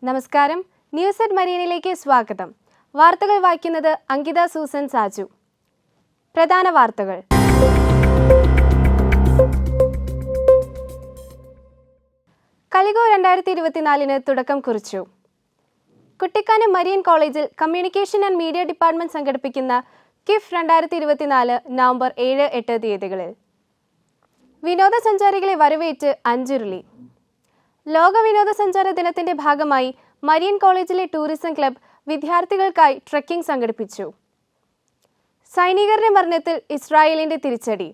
നമസ്കാരം, news at മരീനിലേക്ക് സ്വാഗതം. വാർത്തകൾ വായിക്കുന്നത് അങ്കിത സൂസൻ സാജു. പ്രധാന വാർത്തകൾ. കളിഗോ 2024 തുടക്കം കുറിച്ചു. കുട്ടിക്കാനം മരീൻ കോളേജിൽ കമ്മ്യൂണിക്കേഷൻ ആൻഡ് മീഡിയ ഡിപ്പാർട്ട്മെന്റ് സംഘടിപ്പിക്കുന്ന കിഫ് 2024 നവംബർ 7-8 തീയതികളിൽ. വിനോദസഞ്ചാരികളെ വരവേറ്റ് അഞ്ചുരുളി. ലോക വിനോദസഞ്ചാര ദിനത്തിന്റെ ഭാഗമായി മരീൻ കോളേജിലെ ടൂറിസം ക്ലബ് വിദ്യാർത്ഥികൾക്കായി ട്രെക്കിംഗ് സംഘടിപ്പിച്ചു. സൈനികരുടെ മരണത്തിൽ ഇസ്രായേലിന്റെ തിരിച്ചടി.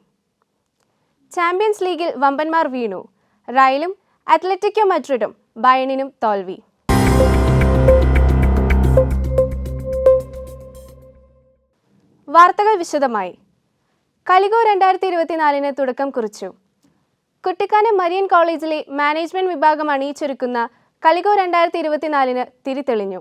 ചാമ്പ്യൻസ് ലീഗിൽ വമ്പന്മാർ വീണു. റയലും അത്ലറ്റിക്കോ മഡ്രിഡും ബയണിനും തോൽവി. വാർത്തകൾ വിശദമായി. കളിഗോ 2024 തുടക്കം കുറിച്ചു. കുട്ടിക്കാനം മരീൻ കോളേജിലെ മാനേജ്മെന്റ് വിഭാഗം അണിയിച്ചൊരുക്കുന്ന കളിഗോ 2024 തിരിതെളിഞ്ഞു.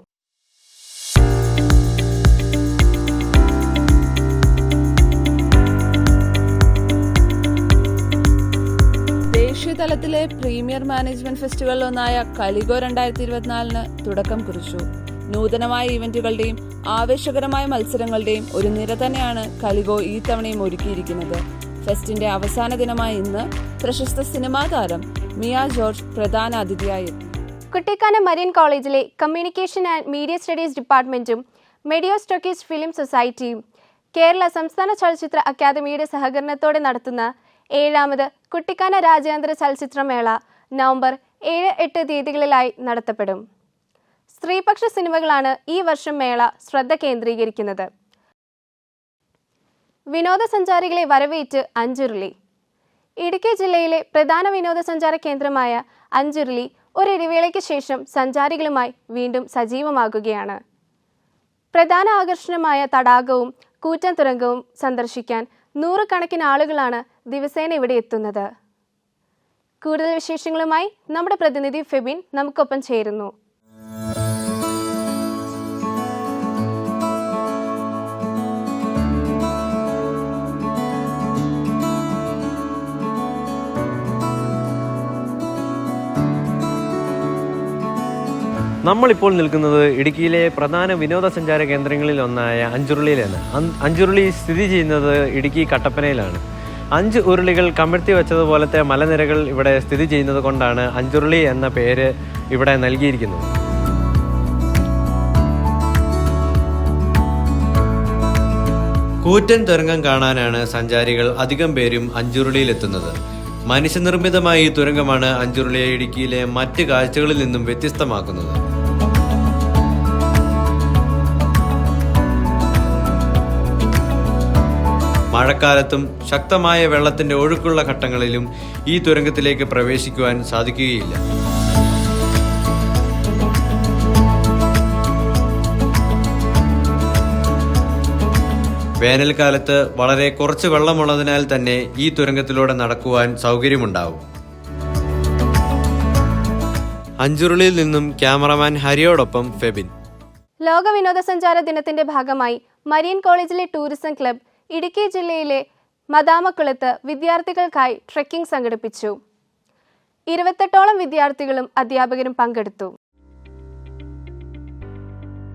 ദേശീയതലത്തിലെ പ്രീമിയർ മാനേജ്മെന്റ് ഫെസ്റ്റിവലിലൊന്നായ കളിഗോ 2024 തുടക്കം കുറിച്ചു. നൂതനമായ ഇവന്റുകളുടെയും ആവേശകരമായ മത്സരങ്ങളുടെയും ഒരു നിര തന്നെയാണ് കളിഗോ ഈ തവണയും ഒരുക്കിയിരിക്കുന്നത്. ഫെസ്റ്റിന്റെ അവസാന ദിനമായ ഇന്ന് പ്രശസ്ത സിനിമാ താരം മിയ ജോർജ് പ്രധാന അതിഥിയായി. കുട്ടിക്കാനം മരീൻ കോളേജിലെ കമ്മ്യൂണിക്കേഷൻ ആൻഡ് മീഡിയ സ്റ്റഡീസ് ഡിപ്പാർട്ട്മെന്റും മെഡിയോ സ്റ്റോക്കിസ്റ്റ് ഫിലിം സൊസൈറ്റിയും കേരള സംസ്ഥാന ചലച്ചിത്ര അക്കാദമിയുടെ സഹകരണത്തോടെ നടത്തുന്ന 7ാമത് കുട്ടിക്കാന രാജ്യാന്തര ചലച്ചിത്രമേള നവംബർ 7-8 തീയതികളിലായി നടത്തപ്പെടും. സ്ത്രീപക്ഷ സിനിമകളാണ് ഈ വർഷം മേള ശ്രദ്ധ കേന്ദ്രീകരിക്കുന്നത്. വിനോദസഞ്ചാരികളെ വരവേറ്റ് അഞ്ചുരുളി. ഇടുക്കി ജില്ലയിലെ പ്രധാന വിനോദസഞ്ചാര കേന്ദ്രമായ അഞ്ചുരുളി ഒരിടവേളയ്ക്ക് ശേഷം സഞ്ചാരികളുമായി വീണ്ടും സജീവമാകുകയാണ്. പ്രധാന ആകർഷണമായ തടാകവും കൂറ്റൻ തുരങ്കവും സന്ദർശിക്കാൻ നൂറുകണക്കിന് ആളുകളാണ് ദിവസേന ഇവിടെ എത്തുന്നത്. കൂടുതൽ വിശേഷങ്ങളുമായി നമ്മുടെ പ്രതിനിധി ഫെബിൻ നമുക്കൊപ്പം ചേരുന്നു. നമ്മളിപ്പോൾ നിൽക്കുന്നത് ഇടുക്കിയിലെ പ്രധാന വിനോദസഞ്ചാര കേന്ദ്രങ്ങളിൽ ഒന്നായ അഞ്ചുരുളിയിലാണ്. അഞ്ചുരുളി സ്ഥിതി ചെയ്യുന്നത് ഇടുക്കി കട്ടപ്പനയിലാണ്. 5 ഉരുളികൾ കമഴ്ത്തി വെച്ചതുപോലത്തെ മലനിരകൾ ഇവിടെ സ്ഥിതി ചെയ്യുന്നത് കൊണ്ടാണ് അഞ്ചുരുളി എന്ന പേര് ഇവിടെ നൽകിയിരിക്കുന്നത്. കൂറ്റൻ തുരങ്കം കാണാനാണ് സഞ്ചാരികൾ അധികം പേരും അഞ്ചുരുളിയിലെത്തുന്നത്. മനുഷ്യനിർമ്മിതമായ ഈ തുരങ്കമാണ് അഞ്ചുരുളിയെ ഇടുക്കിയിലെ മറ്റ് കാഴ്ചകളിൽ നിന്നും വ്യത്യസ്തമാക്കുന്നത്. മഴക്കാലത്തും ശക്തമായ വെള്ളത്തിന്റെ ഒഴുക്കുള്ള ഘട്ടങ്ങളിലും ഈ തുരങ്കത്തിലേക്ക് പ്രവേശിക്കുവാൻ സാധിക്കുകയില്ല. വേനൽക്കാലത്ത് വളരെ കുറച്ച് വെള്ളമുള്ളതിനാൽ തന്നെ ഈ തുരങ്കത്തിലൂടെ നടക്കുവാൻ സൗകര്യമുണ്ടാവും. അഞ്ചുരുളിയിൽ നിന്നും ക്യാമറമാൻ ഹരിയോടൊപ്പം ഫെബിൻ. ലോക വിനോദസഞ്ചാര ദിനത്തിന്റെ ഭാഗമായി മരീൻ കോളേജിലെ ടൂറിസം ക്ലബ് ഇടുക്കി ജില്ലയിലെ മദാമക്കുളത്ത് വിദ്യാർത്ഥികൾക്കായി ട്രെക്കിംഗ് സംഘടിപ്പിച്ചു. 28ഓളം വിദ്യാർത്ഥികളും അധ്യാപകരും പങ്കെടുത്തു.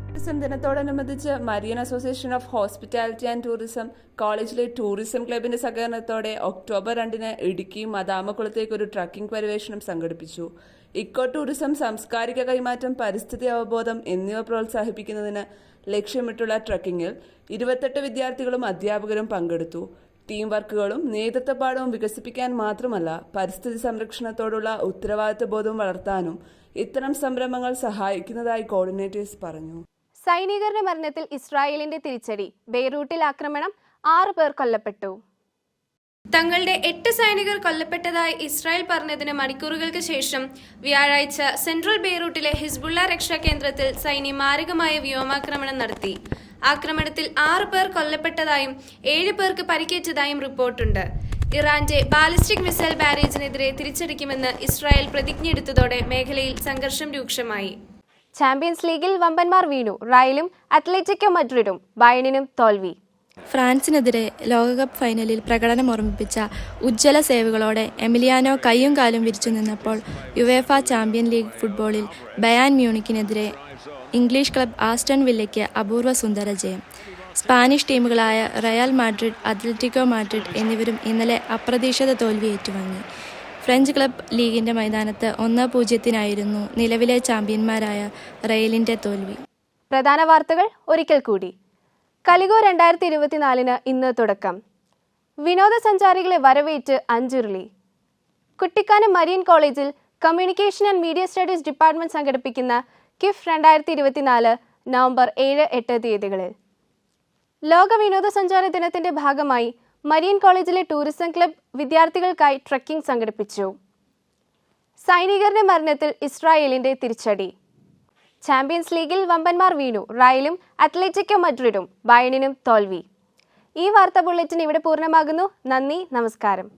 ടൂറിസം ദിനത്തോടനുബന്ധിച്ച് marine association of hospitality and tourism കോളേജിലെ ടൂറിസം ക്ലബിന്റെ സഹകരണത്തോടെ ഒക്ടോബർ 2 ഇടുക്കി മദാമക്കുളത്തേക്ക് ഒരു ട്രക്കിംഗ് പര്യവേഷണം സംഘടിപ്പിച്ചു. ഇക്കോ ടൂറിസം, സാംസ്കാരിക കൈമാറ്റം, പരിസ്ഥിതി അവബോധം എന്നിവ പ്രോത്സാഹിപ്പിക്കുന്നതിന് ലക്ഷ്യമിട്ടുള്ള ട്രക്കിങ്ങിൽ 28 വിദ്യാർത്ഥികളും അധ്യാപകരും പങ്കെടുത്തു. ടീം വർക്കുകളും നേതൃത്വപാഠവും വികസിപ്പിക്കാൻ മാത്രമല്ല, പരിസ്ഥിതി സംരക്ഷണത്തോടുള്ള ഉത്തരവാദിത്വ ബോധവും വളർത്താനും ഇത്തരം സംരംഭങ്ങൾ സഹായിക്കുന്നതായി കോർഡിനേറ്റേഴ്സ് പറഞ്ഞു. സൈനികരുടെ മരണത്തിൽ ഇസ്രായേലിന്റെ തിരിച്ചടി. ബെയ്റൂട്ടിൽ ആക്രമണം, 6 പേർ കൊല്ലപ്പെട്ടു. തങ്ങളുടെ 8 സൈനികർ കൊല്ലപ്പെട്ടതായി ഇസ്രായേൽ പറഞ്ഞതിന് മണിക്കൂറുകൾക്ക് ശേഷം വ്യാഴാഴ്ച സെൻട്രൽ ബെയ്റൂട്ടിലെ ഹിസ്ബുള്ള രക്ഷാ കേന്ദ്രത്തിൽ സൈന്യം മാരകമായ വ്യോമാക്രമണം നടത്തി. ആക്രമണത്തിൽ 6 പേർ കൊല്ലപ്പെട്ടതായും 7 പേർക്ക് പരിക്കേറ്റതായും റിപ്പോർട്ടുണ്ട്. ഇറാന്റെ ബാലിസ്റ്റിക് മിസൈൽ ബാരേജിനെതിരെ തിരിച്ചടിക്കുമെന്ന് ഇസ്രായേൽ പ്രതിജ്ഞയെടുത്തതോടെ മേഖലയിൽ സംഘർഷം രൂക്ഷമായി. ചാമ്പ്യൻസ് ലീഗിൽ വമ്പന്മാർ വീണു. റയലും അത്ലറ്റിക്കോ മഡ്രിഡും ബയണിനും തോൽവി. ഫ്രാൻസിനെതിരെ ലോകകപ്പ് ഫൈനലിൽ പ്രകടനം ഓർമ്മിപ്പിച്ച ഉജ്ജ്വല സേവുകളോടെ എമിലിയാനോ കൈയും കാലും വിരിച്ചു നിന്നപ്പോൾ യുവേഫ ചാമ്പ്യൻ ലീഗ് ഫുട്ബോളിൽ ബയാൻ മ്യൂണിക്കിനെതിരെ ഇംഗ്ലീഷ് ക്ലബ് ആസ്റ്റൺ വില്ലയ്ക്ക് അപൂർവ സുന്ദര ജയം. സ്പാനിഷ് ടീമുകളായ റയൽ മാഡ്രിഡ്, അത്ലറ്റിക്കോ മാഡ്രിഡ് എന്നിവരും ഇന്നലെ അപ്രതീക്ഷിത തോൽവി ഏറ്റുവാങ്ങി. ഫ്രഞ്ച് ക്ലബ് ലീഗിൻ്റെ മൈതാനത്ത് 1-0 നിലവിലെ ചാമ്പ്യന്മാരായ റയലിൻ്റെ തോൽവി. പ്രധാന വാർത്തകൾ ഒരിക്കൽ കൂടി. കലിഗോ 2024 ഇന്ന് തുടക്കം. വിനോദസഞ്ചാരികളെ വരവേറ്റ് അഞ്ചുരുളി. കുട്ടിക്കാനം മരീൻ കോളേജിൽ communication and media studies department സംഘടിപ്പിക്കുന്ന കിഫ് 2024 നവംബർ 7-8 തീയതികളിൽ. ലോക വിനോദസഞ്ചാര ദിനത്തിന്റെ ഭാഗമായി മരീൻ കോളേജിലെ ടൂറിസം ക്ലബ് വിദ്യാർത്ഥികൾക്കായി ട്രക്കിംഗ് സംഘടിപ്പിച്ചു. സൈനികരുടെ മരണത്തിൽ ഇസ്രായേലിന്റെ തിരിച്ചടി. ചാമ്പ്യൻസ് ലീഗിൽ വമ്പന്മാർ വീണു. റയലും അത്ലറ്റിക്കോ മഡ്രിഡും ബയണിനും തോൽവി. ഈ വാർത്താ ബുള്ളറ്റിൻ ഇവിടെ പൂർണ്ണമാകുന്നു. നന്ദി, നമസ്കാരം.